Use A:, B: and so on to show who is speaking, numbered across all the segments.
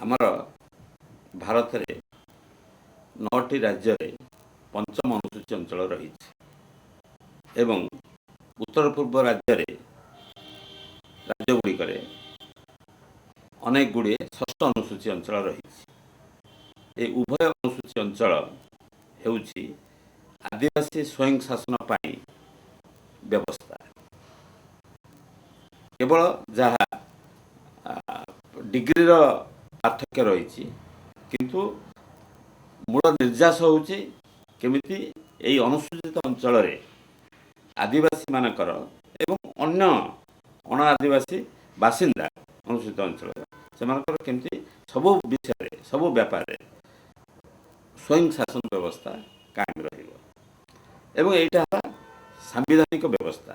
A: ଆମର ଭାରତରେ 9ଟି ରାଜ୍ୟରେ ପଞ୍ଚମ ଅନୁସୂଚୀ ଅଞ୍ଚଳ ରହିଛି ଏବଂ ଉତ୍ତର ପୂର୍ବ ରାଜ୍ୟଗୁଡ଼ିକରେ ଅନେକ ଗୁଡ଼ିଏ ଷଷ୍ଠ ଅନୁସୂଚୀ ଅଞ୍ଚଳ ରହିଛି। ଏହି ଉଭୟ ଅନୁସୂଚୀ ଅଞ୍ଚଳ ହେଉଛି ଆଦିବାସୀ ସ୍ୱୟଂ ଶାସନ ପାଇଁ ବ୍ୟବସ୍ଥା। କେବଳ ଯାହା ଡିଗ୍ରୀର ପାର୍ଥକ୍ୟ ରହିଛି, କିନ୍ତୁ ମୂଳ ନିର୍ଯାସ ହେଉଛି କେମିତି ଏହି ଅନୁସୂଚିତ ଅଞ୍ଚଳରେ ଆଦିବାସୀମାନଙ୍କର ଏବଂ ଅନ୍ୟ ଅଣ ଆଦିବାସୀ ବାସିନ୍ଦା ଅନୁସୂଚିତ ଅଞ୍ଚଳରେ ସେମାନଙ୍କର କେମିତି ସବୁ ବିଷୟରେ ସବୁ ବ୍ୟାପାରରେ ସ୍ୱୟଂ ଶାସନ ବ୍ୟବସ୍ଥା କାଏମ ରହିବ। ଏବଂ ଏଇଟା ହେଲା ସାମ୍ବିଧାନିକ ବ୍ୟବସ୍ଥା,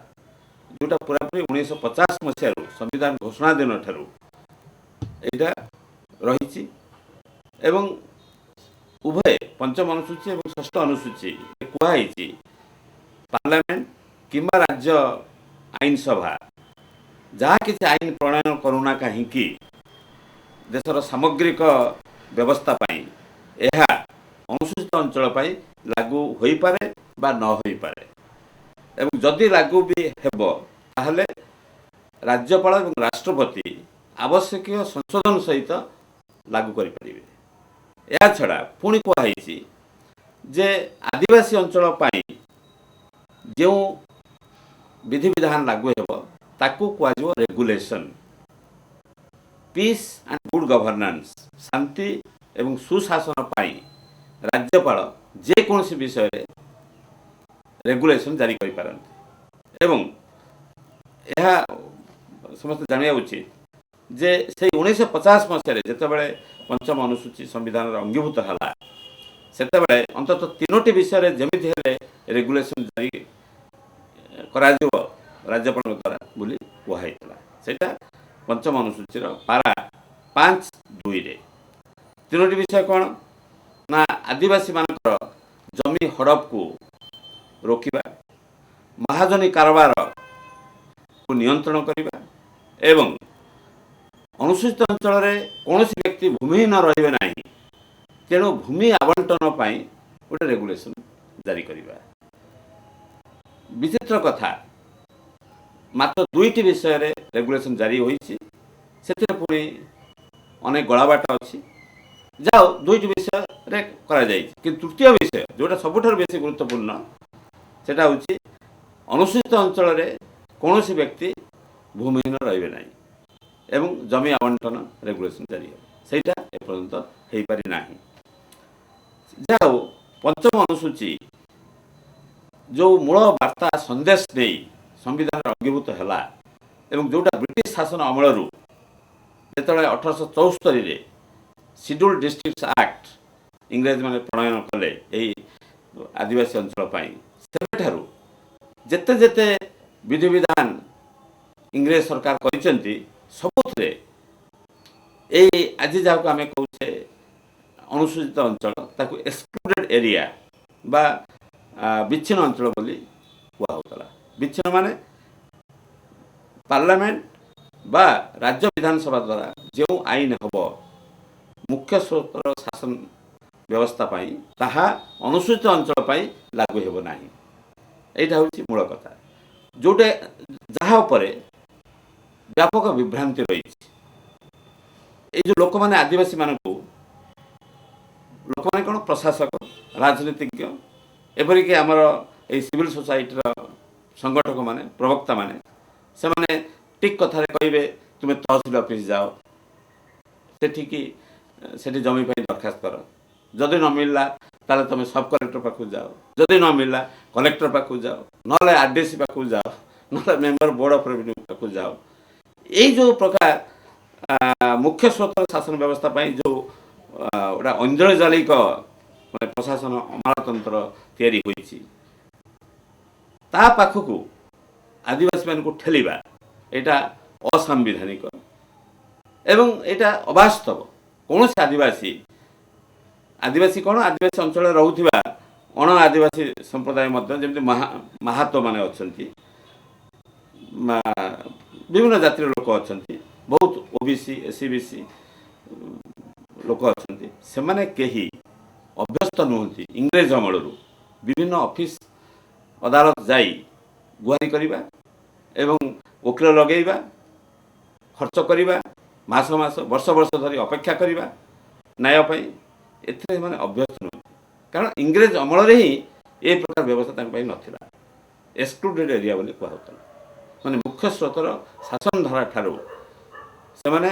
A: ଯେଉଁଟା ପୁରାପୁରି 1950 ମସିହାରୁ ସମ୍ବିଧାନ ଘୋଷଣା ଦିନ ଠାରୁ ଏଇଟା ରହିଛି। ଏବଂ ଉଭୟ ପଞ୍ଚମ ଅନୁସୂଚୀ ଏବଂ ଷଷ୍ଠ ଅନୁସୂଚୀ କୁହାଯାଇଛି ପାର୍ଲାମେଣ୍ଟ କିମ୍ବା ରାଜ୍ୟ ଆଇନ ସଭା ଯାହା କିଛି ଆଇନ ପ୍ରଣୟନ କରୁନା କାହିଁକି ଦେଶର ସାମଗ୍ରିକ ବ୍ୟବସ୍ଥା ପାଇଁ ଏହା ଅନୁସୂଚିତ ଅଞ୍ଚଳ ପାଇଁ ଲାଗୁ ହୋଇପାରେ ବା ନ ହୋଇପାରେ। ଏବଂ ଯଦି ଲାଗୁ ବି ହେବ ତାହେଲେ ରାଜ୍ୟପାଳ ଏବଂ ରାଷ୍ଟ୍ରପତି ଆବଶ୍ୟକୀୟ ସଂଶୋଧନ ସହିତ ଲାଗୁ କରିପାରିବେ। ଏହାଛଡ଼ା ପୁଣି କୁହାଯାଇଛି ଯେ ଆଦିବାସୀ ଅଞ୍ଚଳ ପାଇଁ ଯେଉଁ ବିଧିବିଧାନ ଲାଗୁ ହେବ ତାକୁ କୁହାଯିବ regulation. Peace and good governance, ଶାନ୍ତି ଏବଂ ସୁଶାସନ ପାଇଁ ରାଜ୍ୟପାଳ ଯେକୌଣସି ବିଷୟରେ ରେଗୁଲେସନ୍ ଜାରି କରିପାରନ୍ତି। ଏବଂ ଏହା ସମସ୍ତେ ଜାଣିବା ଉଚିତ ଯେ ସେଇ 1950 ମସିହାରେ ଯେତେବେଳେ ପଞ୍ଚମ ଅନୁସୂଚୀ ସମ୍ବିଧାନରେ ଅଙ୍ଗୀଭୂତ ହେଲା, ସେତେବେଳେ ଅନ୍ତତଃ 3ଟି ବିଷୟରେ ଯେମିତି ହେଲେ ରେଗୁଲେସନ୍ ଜାରି କରାଯିବ ରାଜ୍ୟପାଳଙ୍କ ଦ୍ୱାରା ବୋଲି କୁହାଯାଇଥିଲା। ସେଇଟା ପଞ୍ଚମ ଅନୁସୂଚୀର ପାରା 5(2)ରେ। 3ଟି ବିଷୟ କ'ଣ ନା ଆଦିବାସୀମାନଙ୍କର ଜମି ହଡପକୁ ରୋକିବା, ମହାଜନୀ କାରବାରକୁ ନିୟନ୍ତ୍ରଣ କରିବା ଏବଂ ଅନୁସୂଚିତ ଅଞ୍ଚଳରେ କୌଣସି ବ୍ୟକ୍ତି ଭୂମିହୀନ ରହିବେ ନାହିଁ, ତେଣୁ ଭୂମି ଆବଣ୍ଟନ ପାଇଁ ଗୋଟେ ରେଗୁଲେସନ୍ ଜାରି କରିବା। ବିଚିତ୍ର କଥା, ମାତ୍ର 2ଟି ବିଷୟରେ ରେଗୁଲେସନ୍ ଜାରି ହୋଇଛି, ସେଥିରେ ପୁଣି ଅନେକ ଗଳାବାଟ ଅଛି। ଯାଉ 2ଟି ବିଷୟରେ କରାଯାଇଛି, କିନ୍ତୁ ତୃତୀୟ ବିଷୟ ଯେଉଁଟା ସବୁଠାରୁ ବେଶୀ ଗୁରୁତ୍ୱପୂର୍ଣ୍ଣ ସେଟା ହେଉଛି ଅନୁସୂଚିତ ଅଞ୍ଚଳରେ କୌଣସି ବ୍ୟକ୍ତି ଭୂମିହୀନ ରହିବେ ନାହିଁ ଏବଂ ଜମି ଆବଣ୍ଟନ ରେଗୁଲେସନ୍ ଜାରି ହେବ। ସେଇଟା ଏପର୍ଯ୍ୟନ୍ତ ହୋଇପାରି ନାହିଁ। ଯାଉ ପଞ୍ଚମ ଅନୁସୂଚୀ ଯେଉଁ ମୂଳ ବାର୍ତ୍ତା ସନ୍ଦେଶ ନେଇ ସମ୍ବିଧାନରେ ଅଙ୍ଗୀଭୂତ ହେଲା ଏବଂ ଯେଉଁଟା ବ୍ରିଟିଶ ଶାସନ ଅମଳରୁ ଯେତେବେଳେ 1874ରେ ସିଡ୍ୟୁଲ୍ଡ ଡିଷ୍ଟ୍ରିକ୍ଟସ ଆକ୍ଟ ଇଂରେଜମାନେ ପ୍ରଣୟନ କଲେ ଏହି ଆଦିବାସୀ ଅଞ୍ଚଳ ପାଇଁ, ସେବେଠାରୁ ଯେତେ ଯେତେ ବିଧିବିଧାନ ଇଂରେଜ ସରକାର କରିଛନ୍ତି ସବୁଥିରେ ଏଇ ଆଜି ଯାହାକୁ ଆମେ କହୁଛେ ଅନୁସୂଚିତ ଅଞ୍ଚଳ ତାକୁ ଏକ୍ସକ୍ଲୁଡେଡ୍ ଏରିଆ ବା ବିଚ୍ଛିନ୍ନ ଅଞ୍ଚଳ ବୋଲି କୁହାହେଉଥିଲା। ବିଚ୍ଛିନ୍ନ ମାନେ ପାର୍ଲାମେଣ୍ଟ ବା ରାଜ୍ୟ ବିଧାନସଭା ଦ୍ୱାରା ଯେଉଁ ଆଇନ ହେବ ମୁଖ୍ୟ ସ୍ରୋତର ଶାସନ ବ୍ୟବସ୍ଥା ପାଇଁ, ତାହା ଅନୁସୂଚିତ ଅଞ୍ଚଳ ପାଇଁ ଲାଗୁ ହେବ ନାହିଁ। ଏଇଟା ହେଉଛି ମୂଳ କଥା, ଯେଉଁଟା ଯାହା ଉପରେ ବ୍ୟାପକ ବିଭ୍ରାନ୍ତି ରହିଛି। ଏଇ ଯେଉଁ ଲୋକମାନେ ଆଦିବାସୀମାନଙ୍କୁ, ଲୋକମାନେ କ'ଣ ପ୍ରଶାସକ, ରାଜନୀତିଜ୍ଞ, ଏପରିକି ଆମର ଏଇ ସିଭିଲ୍ ସୋସାଇଟିର ସଂଗଠକମାନେ, ପ୍ରବକ୍ତାମାନେ, ସେମାନେ ଠିକ୍ କଥାରେ କହିବେ ତୁମେ ତହସିଲ ଅଫିସ୍ ଯାଅ, ସେଠି ଜମି ପାଇଁ ଦରଖାସ୍ତ କର, ଯଦି ନ ମିଳିଲା ତାହେଲେ ତୁମେ ସବ୍ କଲେକ୍ଟର ପାଖକୁ ଯାଅ, ଯଦି ନ ମିଳିଲା କଲେକ୍ଟର ପାଖକୁ ଯାଅ, ନହେଲେ ଆରଡିସି ପାଖକୁ ଯାଅ, ନହେଲେ ମେମ୍ବର ବୋର୍ଡ ଅଫ୍ ରେଭିନ୍ୟୁ ପାଖକୁ ଯାଅ। ଏଇ ଯେଉଁ ପ୍ରକାର ମୁଖ୍ୟ ସ୍ରୋତ ଶାସନ ବ୍ୟବସ୍ଥା ପାଇଁ ଯେଉଁ ଗୋଟେ ଐନ୍ଦ୍ରଜାଲିକ ମାନେ ପ୍ରଶାସନ ଅମଲାତନ୍ତ୍ର ତିଆରି ହୋଇଛି, ତା ପାଖକୁ ଆଦିବାସୀମାନଙ୍କୁ ଠେଲିବା ଏଇଟା ଅସାମ୍ବିଧାନିକ ଏବଂ ଏଇଟା ଅବାସ୍ତବ। କୌଣସି ଆଦିବାସୀ କ'ଣ ଆଦିବାସୀ ଅଞ୍ଚଳରେ ରହୁଥିବା ଅଣ ଆଦିବାସୀ ସମ୍ପ୍ରଦାୟ ମଧ୍ୟ ଯେମିତି ମାହାତୋ ମାନେ ଅଛନ୍ତି, ବିଭିନ୍ନ ଜାତିର ଲୋକ ଅଛନ୍ତି, ବହୁତ ଓବିସି, ଏସିବିସି, ଲୋକ ଅଛନ୍ତି ସେମାନେ କେହି ଅଭ୍ୟସ୍ତ ନୁହନ୍ତି ଇଂରେଜ ଅମଳରୁ ବିଭିନ୍ନ ଅଫିସ ଅଦାଲତ ଯାଇ ଗୁହାରି କରିବା ଏବଂ ଓକିଲ ଲଗେଇବା ଖର୍ଚ୍ଚ କରିବା ମାସ ମାସ ବର୍ଷ ବର୍ଷ ଧରି ଅପେକ୍ଷା କରିବା ନ୍ୟାୟ ପାଇଁ ଏଥିରେ ସେମାନେ ଅଭ୍ୟସ୍ତ ନୁହନ୍ତି କାରଣ ଇଂରେଜ ଅମଳରେ ହିଁ ଏ ପ୍ରକାର ବ୍ୟବସ୍ଥା ତାଙ୍କ ପାଇଁ ନଥିଲା ଏକ୍ସକ୍ଲୁଡେଡ୍ ଏରିଆ ବୋଲି କୁହାଯାଉଥିଲା ମାନେ ମୁଖ୍ୟ ସ୍ରୋତର ଶାସନ ଧାରା ଠାରୁ ସେମାନେ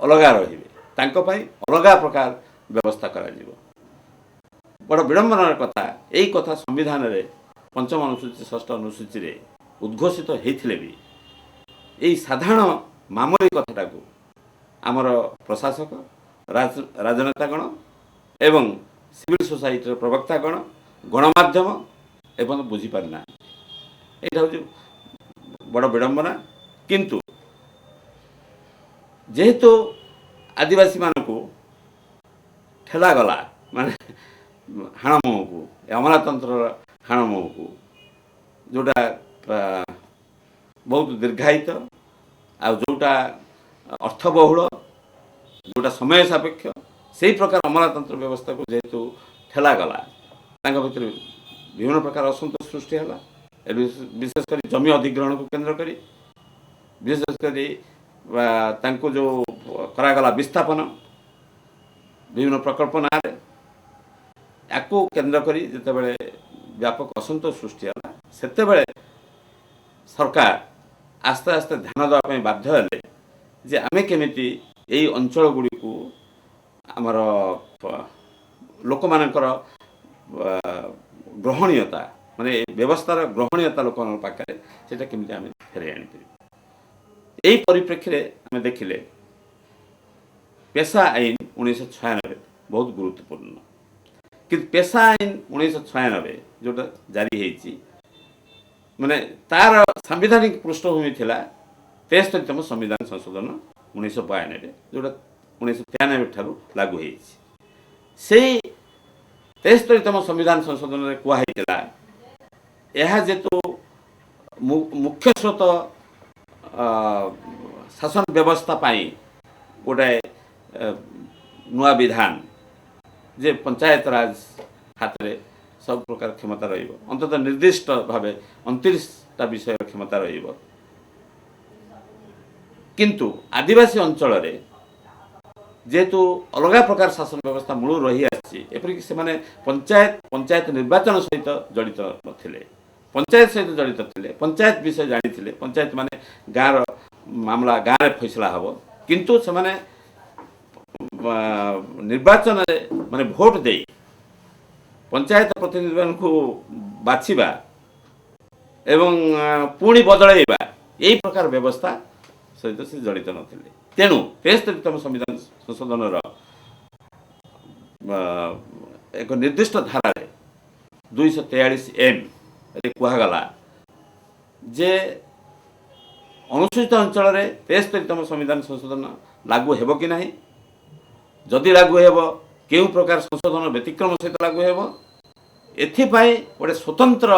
A: ଅଲଗା ରହିବେ ତାଙ୍କ ପାଇଁ ଅଲଗା ପ୍ରକାର ବ୍ୟବସ୍ଥା କରାଯିବ ବଡ଼ ବିଡ଼ମ୍ବନାର କଥା ଏଇ କଥା ସମ୍ବିଧାନରେ ପଞ୍ଚମ ଅନୁସୂଚୀ ଷଷ୍ଠ ଅନୁସୂଚୀରେ ଉଦ୍ଘୋଷିତ ହେଇଥିଲେ ବି ଏଇ ସାଧାରଣ ମାମୁଲି କଥାଟାକୁ ଆମର ପ୍ରଶାସକ ରାଜନେତାଗଣ ଏବଂ ସିଭିଲ ସୋସାଇଟିର ପ୍ରବକ୍ତାଗଣ ଗଣମାଧ୍ୟମ ଏବଂ ବୁଝିପାରିନାହାନ୍ତି ଏଇଟା ହେଉଛି ବଡ଼ ବିଡ଼ମ୍ବନା କିନ୍ତୁ ଯେହେତୁ ଆଦିବାସୀମାନଙ୍କୁ ଠେଲାଗଲା ମାନେ ହାଣ ମୁହଁକୁ ଅମଲାତନ୍ତ୍ରର ହାଣ ମୁହଁକୁ ଯେଉଁଟା ବହୁତ ଦୀର୍ଘାୟିତ ଆଉ ଯେଉଁଟା ଅର୍ଥବହୁଳ ଯେଉଁଟା ସମୟ ସାପେକ୍ଷ ସେହି ପ୍ରକାର ଅମଲାତନ୍ତ୍ର ବ୍ୟବସ୍ଥାକୁ ଯେହେତୁ ଠେଲାଗଲା ତାଙ୍କ ଭିତରେ ବିଭିନ୍ନ ପ୍ରକାର ଅସନ୍ତୋଷ ସୃଷ୍ଟି ହେଲା ବିଶେଷ କରି ଜମି ଅଧିଗ୍ରହଣକୁ କେନ୍ଦ୍ର କରି ବିଶେଷ କରି ତାଙ୍କୁ ଯେଉଁ କରାଗଲା ବିସ୍ଥାପନ ବିଭିନ୍ନ ପ୍ରକଳ୍ପ ନାଁରେ ୟାକୁ କେନ୍ଦ୍ର କରି ଯେତେବେଳେ ବ୍ୟାପକ ଅସନ୍ତୋଷ ସୃଷ୍ଟି ହେଲା ସେତେବେଳେ ସରକାର ଆସ୍ତେ ଆସ୍ତେ ଧ୍ୟାନ ଦେବା ପାଇଁ ବାଧ୍ୟ ହେଲେ ଯେ ଆମେ କେମିତି ଏଇ ଅଞ୍ଚଳ ଗୁଡ଼ିକୁ ଆମର ଲୋକମାନଙ୍କର ଗ୍ରହଣୀୟତା ମାନେ ବ୍ୟବସ୍ଥାର ଗ୍ରହଣୀୟତା ଲୋକମାନଙ୍କ ପାଖରେ ସେଇଟା କେମିତି ଆମେ ଫେରାଇ ଆଣିପାରିବୁ ଏହି ପରିପ୍ରେକ୍ଷୀରେ ଆମେ ଦେଖିଲେ ପେଶା ଆଇନ 1996 ବହୁତ ଗୁରୁତ୍ୱପୂର୍ଣ୍ଣ କିନ୍ତୁ ପେଶା ଆଇନ 1996 ଯେଉଁଟା ଜାରି ହେଇଛି ମାନେ ତାର ସାମ୍ବିଧାନିକ ପୃଷ୍ଠଭୂମି ଥିଲା 73ତମ ସମ୍ବିଧାନ ସଂଶୋଧନ 1992ରେ ଯେଉଁଟା 1993 ଠାରୁ ଲାଗୁ ହେଇଛି ସେଇ 73ତମ ସମ୍ବିଧାନ ସଂଶୋଧନରେ କୁହାହେଇଥିଲା ଏହା ଯେହେତୁ ମୁଖ୍ୟ ସ୍ରୋତ ଶାସନ ବ୍ୟବସ୍ଥା ପାଇଁ ଗୋଟାଏ ନୂଆ ବିଧାନ ଯେ ପଞ୍ଚାୟତ ରାଜ ହାତରେ ସବୁ ପ୍ରକାର କ୍ଷମତା ରହିବ ଅନ୍ତତଃ ନିର୍ଦ୍ଦିଷ୍ଟ ଭାବେ 29ଟା ବିଷୟର କ୍ଷମତା ରହିବ କିନ୍ତୁ ଆଦିବାସୀ ଅଞ୍ଚଳରେ ଯେହେତୁ ଅଲଗା ପ୍ରକାର ଶାସନ ବ୍ୟବସ୍ଥା ମୂଳରୁ ରହି ଆସିଛି ଏପରିକି ସେମାନେ ପଞ୍ଚାୟତ ନିର୍ବାଚନ ସହିତ ଜଡ଼ିତ ନଥିଲେ ପଞ୍ଚାୟତ ସହିତ ଜଡ଼ିତ ଥିଲେ ପଞ୍ଚାୟତ ବିଷୟ ଜାଣିଥିଲେ ପଞ୍ଚାୟତ ମାନେ ଗାଁର ମାମଲା ଗାଁରେ ଫଇସଲା ହେବ କିନ୍ତୁ ସେମାନେ ନିର୍ବାଚନରେ ମାନେ ଭୋଟ ଦେଇ ପଞ୍ଚାୟତ ପ୍ରତିନିଧିମାନଙ୍କୁ ବାଛିବା ଏବଂ ପୁଣି ବଦଳାଇବା ଏହି ପ୍ରକାର ବ୍ୟବସ୍ଥା ସହିତ ସେ ଜଡ଼ିତ ନଥିଲେ ତେଣୁ 73ତମ ସମ୍ବିଧାନ ସଂଶୋଧନର ଏକ ନିର୍ଦ୍ଦିଷ୍ଟ ଧାରାରେ 243M ରେ କୁହାଗଲା ଯେ ଅନୁସୂଚିତ ଅଞ୍ଚଳରେ 73ତମ ସମ୍ବିଧାନ ସଂଶୋଧନ ଲାଗୁ ହେବ କି ନାହିଁ ଯଦି ଲାଗୁ ହେବ କେଉଁ ପ୍ରକାର ସଂଶୋଧନ ବ୍ୟତିକ୍ରମ ସହିତ ଲାଗୁ ହେବ ଏଥିପାଇଁ ଗୋଟେ ସ୍ୱତନ୍ତ୍ର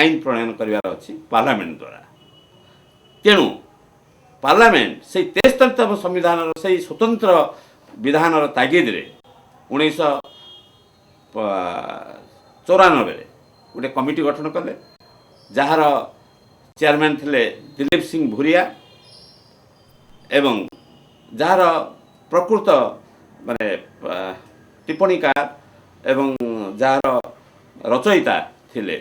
A: ଆଇନ ପ୍ରଣୟନ କରିବାର ଅଛି ପାର୍ଲାମେଣ୍ଟ ଦ୍ୱାରା ତେଣୁ ପାର୍ଲାମେଣ୍ଟ ସେଇ 73ତମ ସମ୍ବିଧାନର ସେଇ ସ୍ୱତନ୍ତ୍ର ବିଧାନର ତାଗିଦରେ 1994ରେ ଗୋଟେ କମିଟି ଗଠନ କଲେ ଯାହାର ଚେୟାରମ୍ୟାନ୍ ଥିଲେ ଦିଲ୍ଲୀପ ସିଂ ଭୁରିଆ ଏବଂ ଯାହାର ପ୍ରକୃତ ମାନେ ଟିପ୍ପଣୀକାର ଏବଂ ଯାହାର ରଚୟିତା ଥିଲେ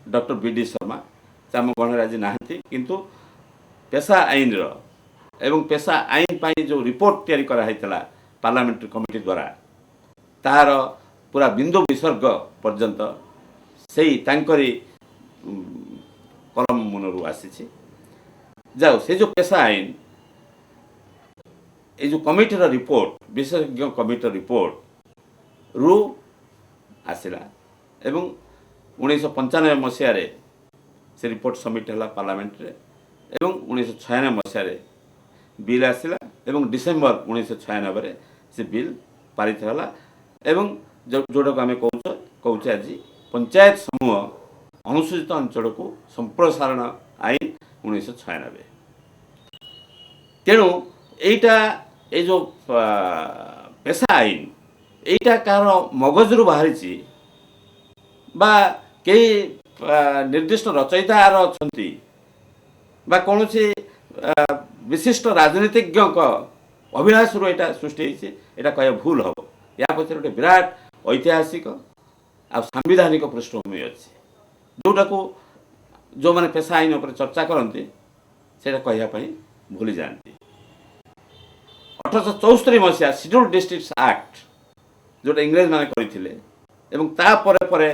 A: ଡକ୍ଟର B.D. ଶର୍ମା ସେ ଆମ ଗଣରେ ଆଜି ନାହାନ୍ତି କିନ୍ତୁ ପେଶା ଆଇନର ଏବଂ ପେଶା ଆଇନ ପାଇଁ ଯେଉଁ ରିପୋର୍ଟ ତିଆରି କରାହେଇଥିଲା ପାର୍ଲାମେଣ୍ଟାରୀ କମିଟି ଦ୍ୱାରା ତାହାର ପୁରା ବିନ୍ଦୁ ବିସର୍ଗ ପର୍ଯ୍ୟନ୍ତ ସେଇ ତାଙ୍କରି କଲମ ମନରୁ ଆସିଛି ଯାଉ ସେ ଯେଉଁ ପେଶା ଆଇନ এই যে কমিটির রিপোর্ট বিশেষজ্ঞ কমিটির রিপোর্ট রু আসিলা এবং 1995 মସିହାରେ ସେ ରିପୋର୍ଟ ସବମିଟ୍ ହେଲା ପାର୍ଲାମେଣ୍ଟରେ ଏବଂ 1996 ମସିହାରେ ବିଲ୍ ଆସିଲା ଏବଂ ଡିସେମ୍ବର 1996ରେ ସେ ବିଲ୍ ପାରିତ ହେଲା ଏବଂ ଯେଉଁଟାକୁ ଆମେ କହୁଛେ ଆଜି ପଞ୍ଚାୟତ ସମୂହ ଅନୁସୂଚିତ ଅଞ୍ଚଳକୁ ସମ୍ପ୍ରସାରଣ ଆଇନ 1996 ତେଣୁ এইটা এই ଯେଉଁ ପେଶା ଆଇନ এইଟା କାହାର ମଗଜରୁ ବାହାରିଛି ବା କେହି ନିର୍ଦ୍ଦିଷ୍ଟ ରଚୟିତା ଆର ଅଛନ୍ତି ବା କୌଣସି ବିଶିଷ୍ଟ ରାଜନୀତିଜ୍ଞଙ୍କ ଅଭିଳାଷରୁ ଏଇଟା ସୃଷ୍ଟି ହେଇଛି ଏଇଟା କହିବା ଭୁଲ ହେବ। ୟା ପଛରେ ଗୋଟେ ବିରାଟ ଐତିହାସିକ ଆଉ ସାମ୍ବିଧାନିକ ପୃଷ୍ଠଭୂମି ଅଛି, ଯେଉଁଟାକୁ ଯେଉଁମାନେ ପେଶା ଆଇନ ଉପରେ ଚର୍ଚ୍ଚା କରନ୍ତି ସେଇଟା କହିବା ପାଇଁ ଭୁଲି ଯାଆନ୍ତି। 1874 ମସିହା ସିଡ୍ୟୁଲ୍ ଡିଷ୍ଟ୍ରିକ୍ଟସ୍ ଆକ୍ଟ ଯେଉଁଟା ଇଂରେଜମାନେ କରିଥିଲେ ଏବଂ ତାପରେ ପରେ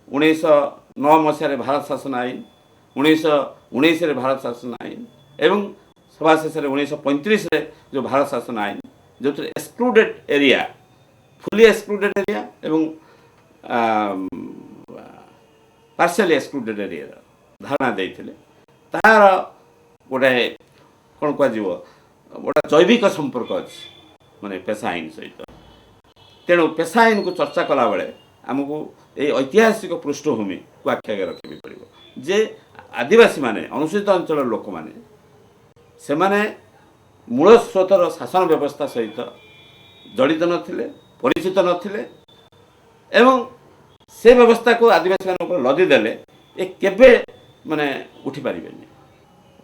A: 1909 ମସିହାରେ ଭାରତ ଶାସନ ଆଇନ, 1919ରେ ଭାରତ ଶାସନ ଆଇନ ଏବଂ ସଭା ଶେଷରେ 1935ରେ ଯେଉଁ ଭାରତ ଶାସନ ଆଇନ, ଯେଉଁଥିରେ ଏକ୍ସକ୍ଲୁଡେଡ୍ ଏରିଆ, ଫୁଲି ଏକ୍ସକ୍ଲୁଡେଡ୍ ଏରିଆ ଏବଂ ପାର୍ସିଆଲି ଏକ୍ସକ୍ଲୁଡେଡ୍ ଏରିଆର ଧାରଣା ଦେଇଥିଲେ। ତାହାର ଗୋଟେ କ'ଣ କୁହାଯିବ ଗୋଟେ ଜୈବିକ ସମ୍ପର୍କ ଅଛି ମାନେ ପେଶା ଆଇନ ସହିତ। ତେଣୁ ପେଶା ଆଇନକୁ ଚର୍ଚ୍ଚା କଲାବେଳେ ଆମକୁ ଏଇ ଐତିହାସିକ ପୃଷ୍ଠଭୂମିକୁ ଆଖି ଆଗରେ ରଖିବାକୁ ପଡ଼ିବ ଯେ ଆଦିବାସୀମାନେ, ଅନୁସୂଚିତ ଅଞ୍ଚଳର ଲୋକମାନେ, ସେମାନେ ମୂଳ ସ୍ରୋତର ଶାସନ ବ୍ୟବସ୍ଥା ସହିତ ଜଡ଼ିତ ନଥିଲେ, ପରିଚିତ ନଥିଲେ ଏବଂ ସେ ବ୍ୟବସ୍ଥାକୁ ଆଦିବାସୀମାନଙ୍କ ଉପରେ ଲଦି ଦେଲେ ଏ କେବେ ମାନେ ଉଠିପାରିବେନି।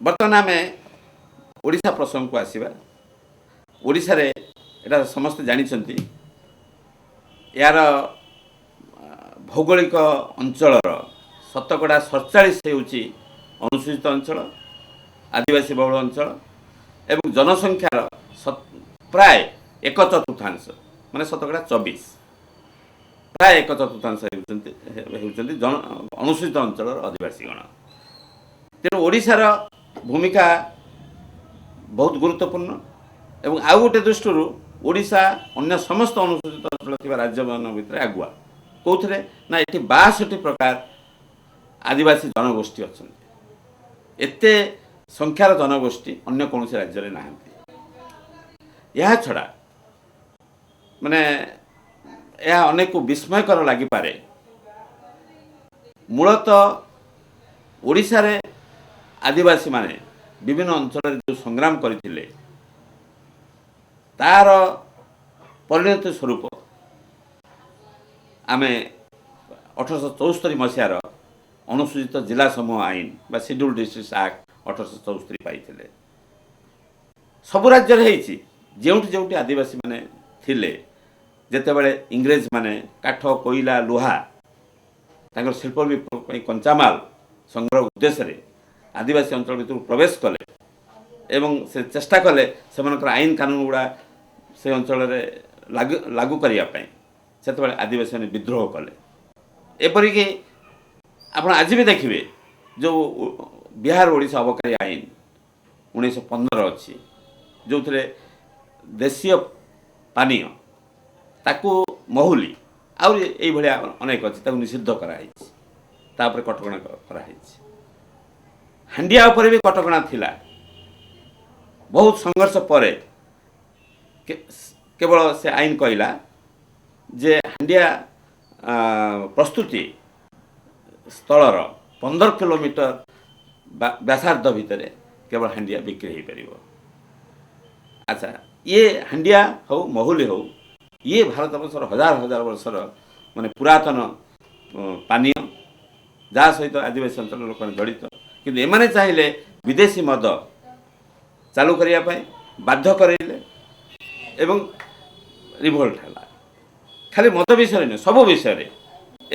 A: ବର୍ତ୍ତମାନ ଆମେ ଓଡ଼ିଶା ପ୍ରସଙ୍ଗକୁ ଆସିବା। ଓଡ଼ିଶାରେ ଏଇଟା ସମସ୍ତେ ଜାଣିଛନ୍ତି, ଏହାର ଭୌଗୋଳିକ ଅଞ୍ଚଳର ଶତକଡ଼ା 47 ହେଉଛି ଅନୁସୂଚିତ ଅଞ୍ଚଳ, ଆଦିବାସୀ ବହୁଳ ଅଞ୍ଚଳ ଏବଂ ଜନସଂଖ୍ୟାର ପ୍ରାୟ 1/4 ମାନେ ଶତକଡ଼ା 24, ପ୍ରାୟ 1/4 ହେଉଛନ୍ତି ଅନୁସୂଚିତ ଅଞ୍ଚଳର ଅଧିବାସୀଗଣ। ତେଣୁ ଓଡ଼ିଶାର ଭୂମିକା ବହୁତ ଗୁରୁତ୍ୱପୂର୍ଣ୍ଣ ଏବଂ ଆଉ ଗୋଟେ ଦୃଷ୍ଟିରୁ ଓଡ଼ିଶା ଅନ୍ୟ ସମସ୍ତ ଅନୁସୂଚିତ ଅଞ୍ଚଳ ଥିବା ରାଜ୍ୟମାନଙ୍କ ଭିତରେ ଆଗୁଆ। କେଉଁଥିରେ ନା ଏଠି 62 ପ୍ରକାର ଆଦିବାସୀ ଜନଗୋଷ୍ଠୀ ଅଛନ୍ତି। ଏତେ ସଂଖ୍ୟାର ଜନଗୋଷ୍ଠୀ ଅନ୍ୟ କୌଣସି ରାଜ୍ୟରେ ନାହାନ୍ତି। ଏହା ଛଡ଼ା ମାନେ ଏହା ଅନେକ ବିସ୍ମୟକର ଲାଗିପାରେ, ମୂଳତଃ ଓଡ଼ିଶାରେ ଆଦିବାସୀମାନେ ବିଭିନ୍ନ ଅଞ୍ଚଳରେ ଯେଉଁ ସଂଗ୍ରାମ କରିଥିଲେ ତାର ପରିଣତି ସ୍ୱରୂପ ଆମେ 1874 ମସିହାର ଅନୁସୂଚିତ ଜିଲ୍ଲା ସମୂହ ଆଇନ ବା ସିଡ୍ୟୁଲ୍ ଡିଷ୍ଟ୍ରିକ୍ଟସ୍ ଆକ୍ଟ 1874 ପାଇଥିଲେ। ସବୁ ରାଜ୍ୟରେ ହେଇଛି, ଯେଉଁଠି ଯେଉଁଠି ଆଦିବାସୀମାନେ ଥିଲେ, ଯେତେବେଳେ ଇଂରେଜମାନେ କାଠ, କୋଇଲା, ଲୁହା ତାଙ୍କର ଶିଳ୍ପ ବିପ୍ଳବ ପାଇଁ କଞ୍ଚାମାଲ ସଂଗ୍ରହ ଉଦ୍ଦେଶ୍ୟରେ ଆଦିବାସୀ ଅଞ୍ଚଳ ଭିତରକୁ ପ୍ରବେଶ କଲେ ଏବଂ ସେ ଚେଷ୍ଟା କଲେ ସେମାନଙ୍କର ଆଇନ କାନୁନ ଗୁଡ଼ା ସେ ଅଞ୍ଚଳରେ ଲାଗୁ କରିବା ପାଇଁ, ସେତେବେଳେ ଆଦିବାସୀମାନେ ବିଦ୍ରୋହ କଲେ। ଏପରିକି ଆପଣ ଆଜି ବି ଦେଖିବେ ଯେଉଁ ବିହାର ଓଡ଼ିଶା ଅବକାରୀ ଆଇନ 1915 ଅଛି, ଯେଉଁଥିରେ ଦେଶୀୟ ପାନୀୟ ତାକୁ ମହୁଲି ଆହୁରି ଏଇଭଳିଆ ଅନେକ ଅଛି, ତାକୁ ନିଷିଦ୍ଧ କରାହେଇଛି, ତାପରେ କଟକଣା କରାହେଇଛି। ହାଣ୍ଡିଆ ଉପରେ ବି କଟକଣା ଥିଲା। ବହୁତ ସଂଘର୍ଷ ପରେ କେବଳ ସେ ଆଇନ କହିଲା ଯେ ହାଣ୍ଡିଆ ପ୍ରସ୍ତୁତି ସ୍ଥଳର 15 କିଲୋମିଟର ବ୍ୟାସାର୍ଦ୍ଧ ଭିତରେ କେବଳ ହାଣ୍ଡିଆ ବିକ୍ରି ହେଇପାରିବ। ଆଚ୍ଛା, ଇଏ ହାଣ୍ଡିଆ ହଉ ମହୁଲି ହଉ, ଇଏ ଭାରତ ବର୍ଷର ହଜାର ହଜାର ବର୍ଷର ମାନେ ପୁରାତନ ପାନୀୟ, ଯାହା ସହିତ ଆଦିବାସୀ ଅଞ୍ଚଳର ଲୋକମାନେ ଜଡ଼ିତ। କିନ୍ତୁ ଏମାନେ ଚାହିଁଲେ ବିଦେଶୀ ମଦ ଚାଲୁ କରିବା ପାଇଁ ବାଧ୍ୟ କରାଇଲେ ଏବଂ ରିଭୋଲ୍ଟ ହେଲା। ଖାଲି ମଦ ବିଷୟରେ ନୁହେଁ, ସବୁ ବିଷୟରେ।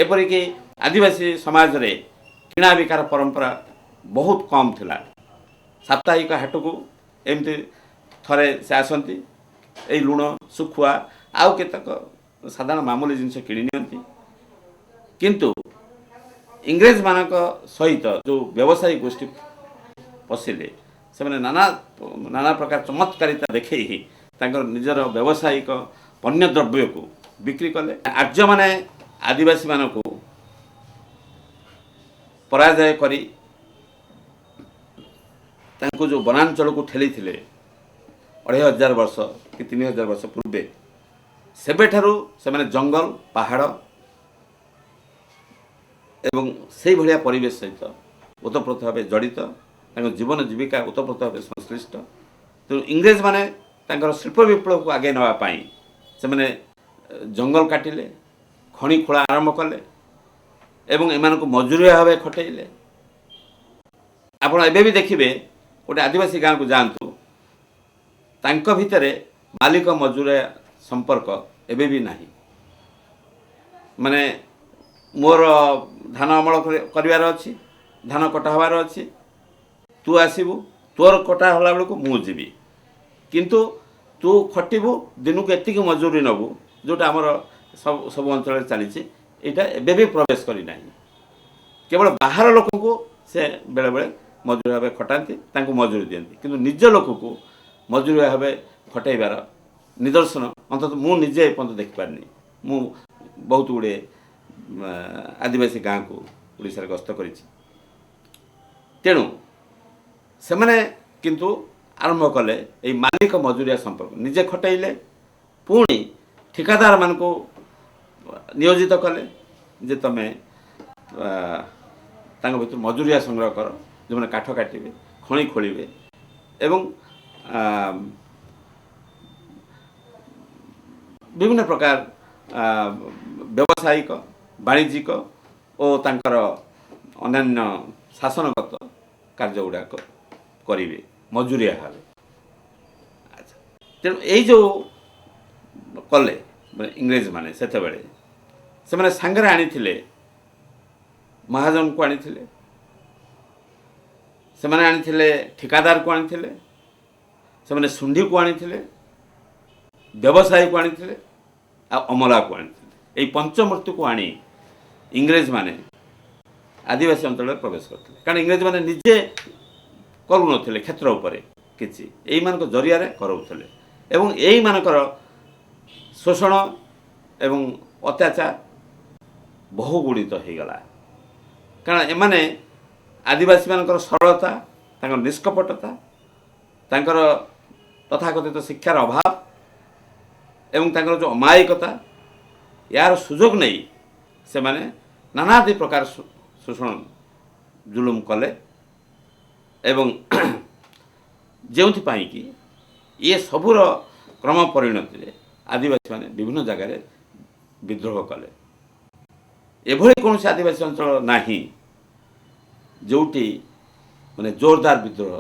A: ଏପରିକି ଆଦିବାସୀ ସମାଜରେ କିଣା ବିକାର ପରମ୍ପରା ବହୁତ କମ୍ ଥିଲା। ସାପ୍ତାହିକ ହାଟକୁ ଏମିତି ଥରେ ସେ ଆସନ୍ତି, ଏଇ ଲୁଣ, ଶୁଖୁଆ ଆଉ କେତେକ ସାଧାରଣ ମାମୁଲି ଜିନିଷ କିଣି ନିଅନ୍ତି। କିନ୍ତୁ ଇଂରେଜମାନଙ୍କ ସହିତ ଯେଉଁ ବ୍ୟବସାୟୀ ଗୋଷ୍ଠୀ ପଶିଲେ, ସେମାନେ ନାନା ପ୍ରକାର ଚମତ୍କାରିତା ଦେଖେଇ ତାଙ୍କର ନିଜର ବ୍ୟବସାୟିକ ପଣ୍ୟ ଦ୍ରବ୍ୟକୁ ବିକ୍ରି କଲେ। ଆର୍ଯ୍ୟମାନେ ଆଦିବାସୀମାନଙ୍କୁ ପରାଜୟ କରି ତାଙ୍କୁ ଯେଉଁ ବନାଞ୍ଚଳକୁ ଠେଲିଥିଲେ 2500 ବର୍ଷ କି 3000 ବର୍ଷ ପୂର୍ବେ, ସେବେଠାରୁ ସେମାନେ ଜଙ୍ଗଲ, ପାହାଡ଼ ଏବଂ ସେଇଭଳିଆ ପରିବେଶ ସହିତ ଓତପ୍ରୋତ ଭାବେ ଜଡ଼ିତ, ତାଙ୍କ ଜୀବନ ଜୀବିକା ଓତପ୍ରୋତ ଭାବେ ସଂଶ୍ଳିଷ୍ଟ। ତେଣୁ ଇଂରେଜମାନେ ତାଙ୍କର ଶିଳ୍ପ ବିପ୍ଳବକୁ ଆଗେଇ ନେବା ପାଇଁ ସେମାନେ ଜଙ୍ଗଲ କାଟିଲେ, ଖଣି ଖୋଳା ଆରମ୍ଭ କଲେ ଏବଂ ଏମାନଙ୍କୁ ମଜୁରିଆ ଭାବେ ଖଟେଇଲେ। ଆପଣ ଏବେ ବି ଦେଖିବେ ଗୋଟେ ଆଦିବାସୀ ଗାଁକୁ ଯାଆନ୍ତୁ, ତାଙ୍କ ଭିତରେ ମାଲିକ ମଜୁରିଆ ସମ୍ପର୍କ ଏବେ ବି ନାହିଁ। ମାନେ ମୋର ଧାନ ଅମଳ କରିବାର ଅଛି, ଧାନ କଟା ହେବାର ଅଛି, ତୁ ଆସିବୁ, ତୋର କଟା ହେଲା ବେଳକୁ ମୁଁ ଯିବି, କିନ୍ତୁ ତୁ ଖଟିବୁ, ଦିନକୁ ଏତିକି ମଜୁରୀ ନେବୁ, ଯେଉଁଟା ଆମର ସବୁ ଅଞ୍ଚଳରେ ଚାଲିଛି। ଏଇଟା ଏବେ ବି ପ୍ରବେଶ କରିନାହିଁ। କେବଳ ବାହାର ଲୋକଙ୍କୁ ସେ ବେଳେବେଳେ ମଜୁରୀ ଭାବେ ଖଟାନ୍ତି, ତାଙ୍କୁ ମଜୁରୀ ଦିଅନ୍ତି, କିନ୍ତୁ ନିଜ ଲୋକକୁ ମଜୁରୀ ଭାବେ ଖଟାଇବାର ନିଦର୍ଶନ ଅନ୍ତତଃ ମୁଁ ନିଜେ ଏପର୍ଯ୍ୟନ୍ତ ଦେଖିପାରିନି। ମୁଁ ବହୁତ ଗୁଡ଼ିଏ ଆଦିବାସୀ ଗାଁକୁ ଓଡ଼ିଶାରେ ଗସ୍ତ କରିଛି। ତେଣୁ ସେମାନେ କିନ୍ତୁ ଆରମ୍ଭ କଲେ ଏଇ ମାଲିକ ମଜୁରିଆ ସମ୍ପର୍କ, ନିଜେ ଖଟାଇଲେ, ପୁଣି ଠିକାଦାରମାନଙ୍କୁ ନିୟୋଜିତ କଲେ ଯେ ତମେ ତାଙ୍କ ଭିତରୁ ମଜୁରିଆ ସଂଗ୍ରହ କର, ଯେଉଁମାନେ କାଠ କାଟିବେ, ଖଣି ଖୋଳିବେ ଏବଂ ବିଭିନ୍ନ ପ୍ରକାର ବ୍ୟବସାୟିକ, ବାଣିଜ୍ୟିକ ଓ ତାଙ୍କର ଅନ୍ୟାନ୍ୟ ଶାସନଗତ କାର୍ଯ୍ୟ ଗୁଡ଼ାକ କରିବେ ମଜୁରିଆ ଭାବେ। ଆଚ୍ଛା, ତେଣୁ ଏଇ ଯେଉଁ କଲେ ଇଂରେଜମାନେ, ସେତେବେଳେ ସେମାନେ ସାଙ୍ଗରେ ଆଣିଥିଲେ ମହାଜନକୁ ଆଣିଥିଲେ, ସେମାନେ ଆଣିଥିଲେ ଠିକାଦାରକୁ ଆଣିଥିଲେ, ସେମାନେ ଶୁଣ୍ଢିକୁ ଆଣିଥିଲେ, ବ୍ୟବସାୟୀକୁ ଆଣିଥିଲେ ଆଉ ଅମଲାକୁ ଆଣିଥିଲେ। ଏଇ ପଞ୍ଚମୂର୍ତ୍ତିକୁ ଆଣି ଇଂରେଜମାନେ ଆଦିବାସୀ ଅଞ୍ଚଳରେ ପ୍ରବେଶ କରିଥିଲେ। କାରଣ ଇଂରେଜମାନେ ନିଜେ କରୁନଥିଲେ କ୍ଷେତ୍ର ଉପରେ କିଛି, ଏଇମାନଙ୍କ ଜରିଆରେ କରାଉଥିଲେ ଏବଂ ଏଇମାନଙ୍କର ଶୋଷଣ ଏବଂ ଅତ୍ୟାଚାର ବହୁ ଗୁଡ଼ିତ ହୋଇଗଲା। କାରଣ ଏମାନେ ଆଦିବାସୀମାନଙ୍କର ସରଳତା, ତାଙ୍କର ନିଷ୍କପଟତା, ତାଙ୍କର ତଥାକଥିତ ଶିକ୍ଷାର ଅଭାବ ଏବଂ ତାଙ୍କର ଯେଉଁ ଅମାୟିକତା, ଏହାର ସୁଯୋଗ ନେଇ ସେମାନେ ନାନାଦି ପ୍ରକାର ଶୋଷଣ ଜୁଲୁମ କଲେ ଏବଂ ଯେଉଁଥିପାଇଁ କି ଇଏ ସବୁର କ୍ରମ ପରିଣତିରେ ଆଦିବାସୀମାନେ ବିଭିନ୍ନ ଜାଗାରେ ବିଦ୍ରୋହ କଲେ। ଏଭଳି କୌଣସି ଆଦିବାସୀ ଅଞ୍ଚଳ ନାହିଁ ଯେଉଁଠି ମାନେ ଜୋରଦାର ବିଦ୍ରୋହ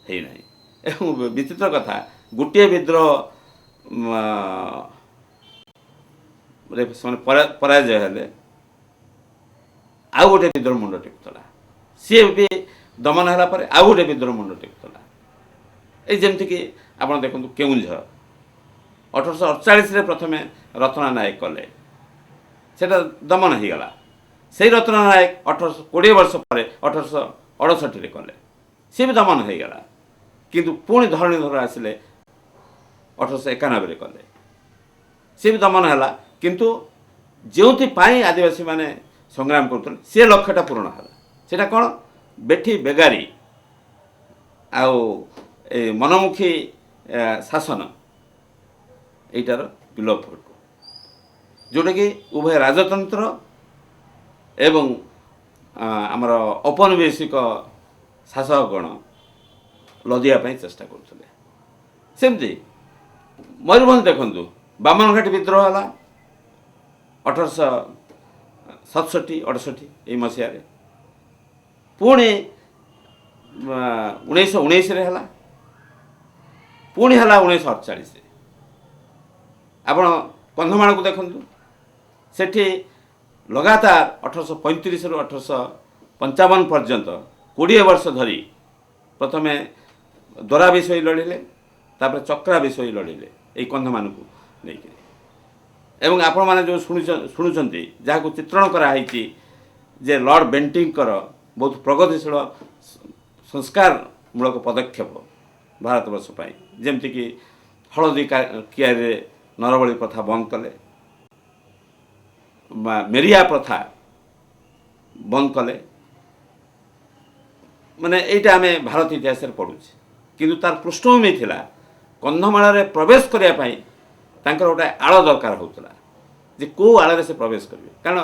A: ହେଇନାହିଁ। ଏବଂ ବିଚିତ୍ର କଥା, ଗୋଟିଏ ବିଦ୍ରୋହ ସେମାନେ ପରାଜୟ ହେଲେ ଆଉ ଗୋଟେ ବିଦ୍ରୋହ ମୁଣ୍ଡ ଟେକୁଥିଲା, ସିଏ ବି ଦମନ ହେଲା ପରେ ଆଉ ଗୋଟେ ବିଦ୍ରୋହ ମୁଣ୍ଡ ଟେକୁଥିଲା। ଏଇ ଯେମିତିକି ଆପଣ ଦେଖନ୍ତୁ କେଉଁଝର 1848ରେ ପ୍ରଥମେ ରତ୍ନା ନାୟକ କଲେ, ସେଇଟା ଦମନ ହେଇଗଲା। ସେଇ ରତ୍ନା ନାୟକ 20 ବର୍ଷ ପରେ 1868ରେ କଲେ, ସିଏ ବି ଦମନ ହେଇଗଲା। କିନ୍ତୁ ପୁଣି ଧରଣୀଧର ଆସିଲେ 1891ରେ କଲେ, ସିଏ ବି ଦମନ ହେଲା। କିନ୍ତୁ ଯେଉଁଥିପାଇଁ ଆଦିବାସୀମାନେ ସଂଗ୍ରାମ କରୁଥିଲେ ସେ ଲକ୍ଷ୍ୟଟା ପୂରଣ ହେଲା। ସେଇଟା କ'ଣ? ବେଠି ବେଗାରୀ ଆଉ ଏ ମନମୁଖୀ ଶାସନ, ଏଇଟାର ବିଲୋପ ଘଟୁ, ଯେଉଁଟାକି ଉଭୟ ରାଜତନ୍ତ୍ର ଏବଂ ଆମର ଔପନିବେଶିକ ଶାସକଗଣ ଲଦିବା ପାଇଁ ଚେଷ୍ଟା କରୁଥିଲେ। ସେମିତି ମୟୂରଭଞ୍ଜ ଦେଖନ୍ତୁ, ବାମନଘାଟୀ ବିଦ୍ରୋହ ହେଲା 1867-68 ଏଇ ମସିହାରେ, ପୁଣି 1919ରେ ହେଲା, ପୁଣି ହେଲା 1948ରେ। ଆପଣ କନ୍ଧମାଳକୁ ଦେଖନ୍ତୁ, ସେଠି ଲଗାତାର 1835ରୁ 1855 ପର୍ଯ୍ୟନ୍ତ 20 ବର୍ଷ ଧରି ପ୍ରଥମେ ଦରା ବିଷୟ ଲଢ଼ିଲେ, ତାପରେ ଚକ୍ରା ବିଷୟ ଲଢ଼ିଲେ ଏଇ କନ୍ଧମାନଙ୍କୁ ନେଇକରି। ଏବଂ ଆପଣମାନେ ଯେଉଁ ଶୁଣୁଛନ୍ତି, ଯାହାକୁ ଚିତ୍ରଣ କରାହେଇଛି ଯେ ଲର୍ଡ଼ ବେଣ୍ଟିଙ୍କର ବହୁତ ପ୍ରଗତିଶୀଳ ସଂସ୍କାରମୂଳକ ପଦକ୍ଷେପ ଭାରତବର୍ଷ ପାଇଁ, ଯେମିତିକି ହଳଦୀ କିଆରିରେ ନରବଳି ପ୍ରଥା ବନ୍ଦ କଲେ, ବା ମେରିଆ ପ୍ରଥା ବନ୍ଦ କଲେ। ମାନେ ଏଇଟା ଆମେ ଭାରତ ଇତିହାସରେ ପଢ଼ୁଛେ, କିନ୍ତୁ ତାର ପୃଷ୍ଠଭୂମି ଥିଲା କନ୍ଧମାଳରେ ପ୍ରବେଶ କରିବା ପାଇଁ ତାଙ୍କର ଗୋଟେ ଆଳ ଦରକାର ହେଉଥିଲା, ଯେ କେଉଁ ଆଳରେ ସେ ପ୍ରବେଶ କରିବେ। କାରଣ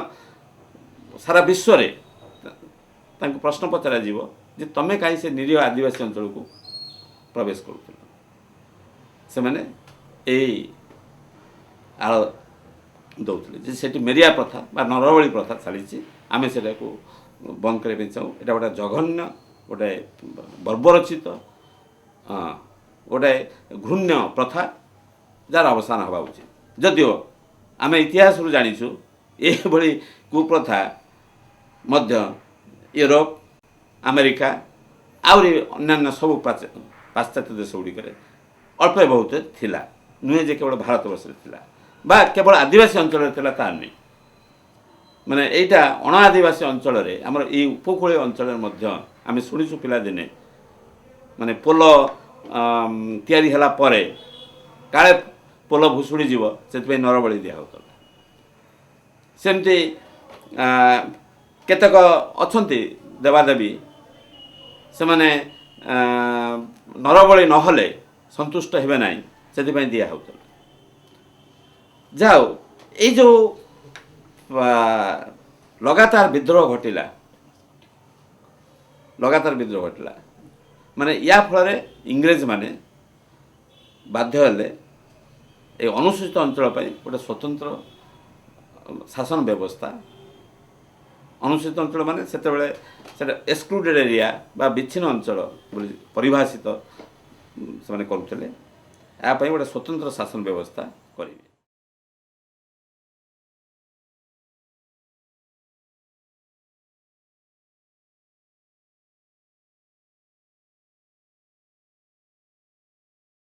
A: ସାରା ବିଶ୍ୱରେ ତାଙ୍କୁ ପ୍ରଶ୍ନ ପଚରାଯିବ ଯେ ତମେ କାହିଁ ସେ ନିରୀହ ଆଦିବାସୀ ଅଞ୍ଚଳକୁ ପ୍ରବେଶ କରୁଥିଲ। ସେମାନେ ଏଇ ଆଳ ଦେଉଥିଲେ ଯେ ସେଠି ମେରିଆ ପ୍ରଥା ବା ନରବଳି ପ୍ରଥା ଚାଲିଛି, ଆମେ ସେଟାକୁ ବନ୍ଦ କରିବା ପାଇଁ ଚାହୁଁ। ଏଇଟା ଗୋଟେ ଜଘନ୍ୟ, ଗୋଟେ ବର୍ବରଚିତ, ଗୋଟେ ଘୃଣ୍ୟ ପ୍ରଥା, ଯାହାର ଅବସାନ ହେବା ଉଚିତ। ଯଦିଓ ଆମେ ଇତିହାସରୁ ଜାଣିଛୁ ଏଭଳି କୁପ୍ରଥା ମଧ୍ୟ ୟୁରୋପ, ଆମେରିକା ଆହୁରି ଅନ୍ୟାନ୍ୟ ସବୁ ପାଶ୍ଚାତ୍ୟ ଦେଶ ଗୁଡ଼ିକରେ ଅଳ୍ପ ବହୁତ ଥିଲା, ନୁହେଁ ଯେ କେବଳ ଭାରତବର୍ଷରେ ଥିଲା ବା କେବଳ ଆଦିବାସୀ ଅଞ୍ଚଳରେ ଥିଲା ତାହା ନୁହେଁ। ମାନେ ଏଇଟା ଅଣ ଆଦିବାସୀ ଅଞ୍ଚଳରେ, ଆମର ଏଇ ଉପକୂଳୀୟ ଅଞ୍ଚଳରେ ମଧ୍ୟ ଆମେ ଶୁଣିଛୁ ପିଲାଦିନେ, ମାନେ ପୋଲ ତିଆରି ହେଲା ପରେ କାଳେ ପୋଲ ଭୁଷୁଡ଼ି ଯିବ, ସେଥିପାଇଁ ନରବଳି ଦିଆହେଉଥିଲା। ସେମିତି କେତେକ ଅଛନ୍ତି ଦେବାଦେବୀ, ସେମାନେ ନରବଳି ନହେଲେ ସନ୍ତୁଷ୍ଟ ହେବେ ନାହିଁ, ସେଥିପାଇଁ ଦିଆ ହେଉଥିଲା। ଯାହା ହଉ, ଏଇ ଯେଉଁ ଲଗାତାର ବିଦ୍ରୋହ ଘଟିଲା, ମାନେ ୟା ଫଳରେ ଇଂରେଜମାନେ ବାଧ୍ୟ ହେଲେ ଏ ଅନୁସୂଚିତ ଅଞ୍ଚଳ ପାଇଁ ଗୋଟେ ସ୍ୱତନ୍ତ୍ର ଶାସନ ବ୍ୟବସ୍ଥା। ଅନୁସୂଚିତ ଅଞ୍ଚଳ ମାନେ ସେତେବେଳେ ସେଟା ଏକ୍ସକ୍ଲୁଡେଡ୍ ଏରିଆ ବା ବିଚ୍ଛିନ୍ନ ଅଞ୍ଚଳ ବୋଲି ପରିଭାଷିତ ସେମାନେ କରୁଥିଲେ। ଏହା ପାଇଁ ଗୋଟେ ସ୍ୱତନ୍ତ୍ର ଶାସନ ବ୍ୟବସ୍ଥା କରିବେ।